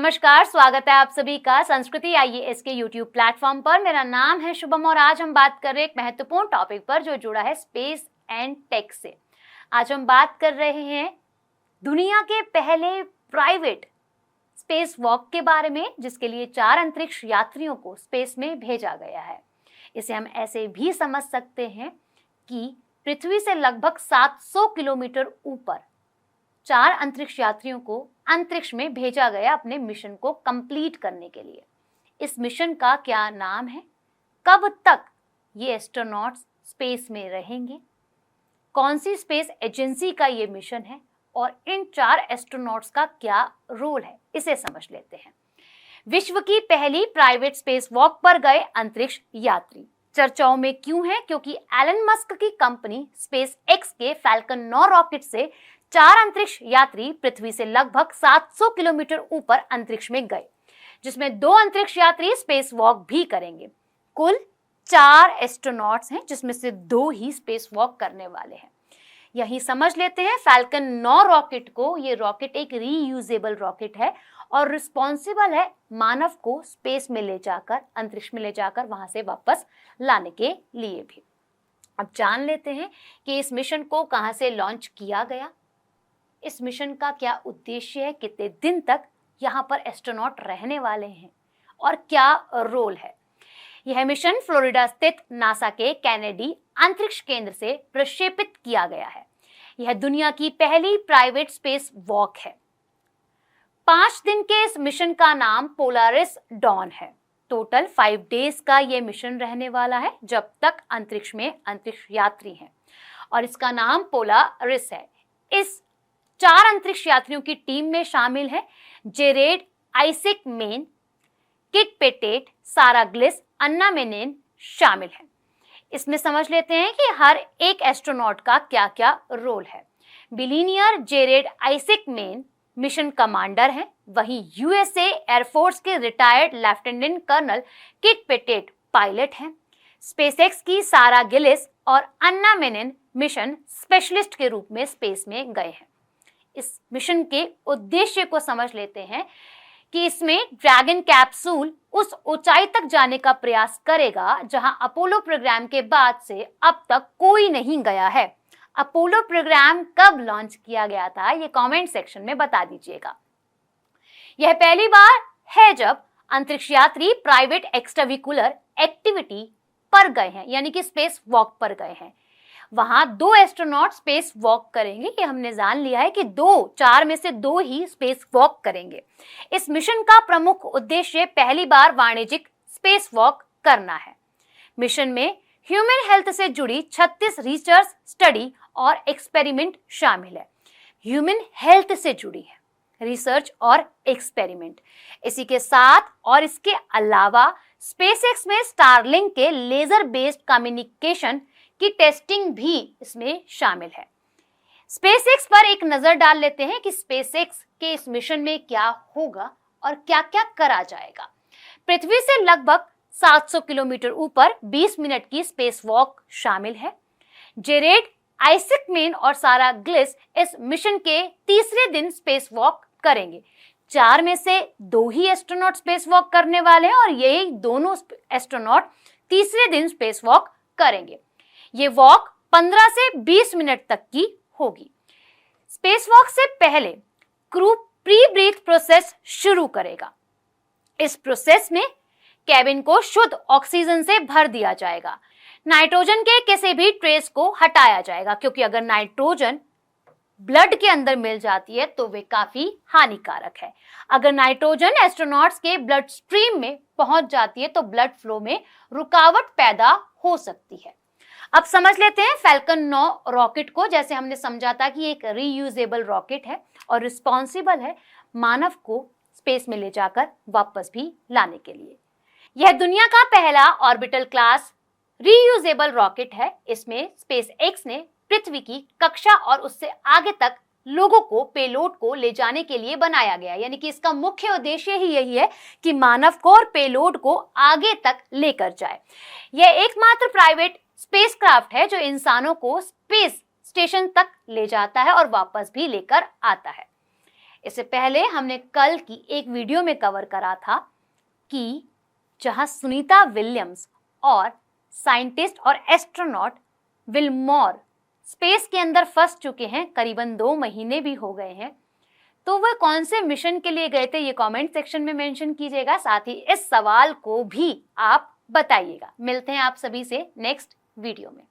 नमस्कार, स्वागत है आप सभी का संस्कृति आईएएस के यूट्यूब प्लेटफॉर्म पर। मेरा नाम है शुभम और आज हम बात कर रहे हैं एक महत्वपूर्ण टॉपिक पर जो जुड़ा है स्पेस एंड टेक से। आज हम बात कर रहे हैं दुनिया के पहले प्राइवेट स्पेस वॉक के बारे में, जिसके लिए 4 अंतरिक्ष यात्रियों को स्पेस में भेजा गया है। इसे हम ऐसे भी समझ सकते हैं कि पृथ्वी से लगभग 700 किलोमीटर ऊपर 4 अंतरिक्ष यात्रियों को अंतरिक्ष में भेजा गया अपने मिशन को कंप्लीट करने के लिए। इस मिशन का क्या नाम है, कब तक ये एस्ट्रोनॉट्स स्पेस में रहेंगे, कौन सी स्पेस एजेंसी का ये मिशन है और इन 4 एस्ट्रोनॉट्स का क्या रोल है, इसे समझ लेते हैं। विश्व की पहली प्राइवेट स्पेस वॉक पर गए अंतरिक्ष यात्री चर्चाओं में क्यों है? क्योंकि एलन मस्क की कंपनी स्पेस एक्स के फैल्कन 9 रॉकेट से 4 अंतरिक्ष यात्री पृथ्वी से लगभग 700 किलोमीटर ऊपर अंतरिक्ष में गए, जिसमें 2 अंतरिक्ष यात्री स्पेस वॉक भी करेंगे। कुल 4 एस्ट्रोनॉट्स हैं, जिसमें से 2 ही स्पेस वॉक करने वाले हैं। यही समझ लेते हैं फैल्कन 9 रॉकेट को। ये रॉकेट एक रीयूजेबल रॉकेट है और रिस्पॉन्सिबल है मानव को स्पेस में ले जाकर, अंतरिक्ष में ले जाकर वहां से वापस लाने के लिए भी। अब जान लेते हैं कि इस मिशन को कहां से लॉन्च किया गया, इस मिशन का क्या उद्देश्य है, कितने दिन तक यहाँ पर एस्ट्रोनॉट रहने वाले हैं और क्या रोल है। यह मिशन फ्लोरिडा स्थित नासा के केनेडी अंतरिक्ष केंद्र से प्रक्षेपित किया गया है। यह दुनिया की पहली प्राइवेट स्पेस वॉक है। 5 दिन के इस मिशन का नाम पोलारिस डॉन है। टोटल 5 डेज का यह मिशन रहने वाला है, जब तक अंतरिक्ष में अंतरिक्ष यात्री हैं, और इसका नाम पोलारिस है। इस 4 अंतरिक्ष यात्रियों की टीम में शामिल है जेरेड आइसेक मेन, किट पेटेट, सारा ग्लिस, अन्ना मेनेन शामिल है। इसमें समझ लेते हैं कि हर एक एस्ट्रोनॉट का क्या क्या रोल है। Billionaire Jared Isaacman main mission commander हैं, वहीं यूएसए एयरफोर्स के retired lieutenant colonel Kidd Poteet pilot हैं। स्पेसएक्स की सारा गिलिस और अन्ना मेनेन मिशन स्पेशलिस्ट के रूप में स्पेस में गए हैं। इस मिशन के उद्देश्य को समझ लेते हैं कि इसमें ड्रैगन कैप्सूल उस ऊंचाई तक जाने का प्रयास करेगा जहां अपोलो प्रोग्राम के बाद से अब तक कोई नहीं गया है। अपोलो प्रोग्राम कब लॉन्च किया गया था, ये कमेंट सेक्शन में बता दीजिएगा। यह पहली बार है जब अंतरिक्ष यात्री प्राइवेट एक्स्ट्राविकुलर एक्टिविटी पर गए हैं, यानी कि स्पेस वॉक पर गए हैं। वहां 2 एस्ट्रोनॉट स्पेस वॉक करेंगे। ये हमने जान लिया है कि 4 में से 2 ही स्पेस वॉक करेंगे। इस मिशन का प्रमुख उद्देश्य पहली बार वाणिज्यिक स्पेस वॉक करना है। मिशन में ह्यूमन हेल्थ से जुड़ी 36 रिसर्च स्टडी और एक्सपेरिमेंट शामिल है। ह्यूमन हेल्थ से जुड़ी है रिसर्च और एक्सपेरिमेंट। इसी के साथ और इसके अलावा स्पेसएक्स में स्टारलिंक के लेजर बेस्ड कम्युनिकेशन की टेस्टिंग भी इसमें शामिल है। स्पेसएक्स पर एक नजर डाल लेते हैं कि स्पेसएक्स के इस मिशन में क्या होगा और क्या क्या करा जाएगा। पृथ्वी से लगभग 700 किलोमीटर ऊपर 20 मिनट की स्पेस वॉक शामिल है। जेरेड आइसेक मेन और सारा ग्लिस इस मिशन के तीसरे दिन स्पेस वॉक करेंगे। 4 में से 2 ही एस्ट्रोनॉट स्पेस वॉक करने वाले हैं और यही दोनों एस्ट्रोनॉट तीसरे दिन स्पेस वॉक करेंगे। ये वॉक 15 से 20 मिनट तक की होगी। स्पेस वॉक से पहले क्रू प्री ब्रीथ प्रोसेस शुरू करेगा। इस प्रोसेस में केबिन को शुद्ध ऑक्सीजन से भर दिया जाएगा। नाइट्रोजन के किसी भी ट्रेस को हटाया जाएगा, क्योंकि अगर नाइट्रोजन ब्लड के अंदर मिल जाती है तो वे काफी हानिकारक है। अगर नाइट्रोजन एस्ट्रोनॉट्स के ब्लड स्ट्रीम में पहुंच जाती है तो ब्लड फ्लो में रुकावट पैदा हो सकती है। अब समझ लेते हैं फैल्कन 9 रॉकेट को। जैसे हमने समझा था कि एक रीयूजेबल रॉकेट है और रिस्पॉन्सिबल है मानव को स्पेस में ले जाकर वापस भी लाने के लिए। यह दुनिया का पहला ऑर्बिटल क्लास रीयूजेबल रॉकेट है। इसमें स्पेस एक्स ने पृथ्वी की कक्षा और उससे आगे तक लोगों को, पेलोड को ले जाने के लिए बनाया गया, यानी कि इसका मुख्य उद्देश्य ही यही है कि मानव को और पेलोड को आगे तक लेकर जाए। यह एकमात्र प्राइवेट स्पेसक्राफ्ट है जो इंसानों को स्पेस स्टेशन तक ले जाता है और वापस भी लेकर आता है। इससे पहले हमने कल की एक वीडियो में कवर करा था कि जहां सुनीता विलियम्स और साइंटिस्ट और एस्ट्रोनॉट विल्मोर स्पेस के अंदर फंस चुके हैं, करीबन 2 महीने भी हो गए हैं, तो वह कौन से मिशन के लिए गए थे ये कमेंट सेक्शन में मेंशन कीजिएगा। साथ ही इस सवाल को भी आप बताइएगा। मिलते हैं आप सभी से नेक्स्ट वीडियो में।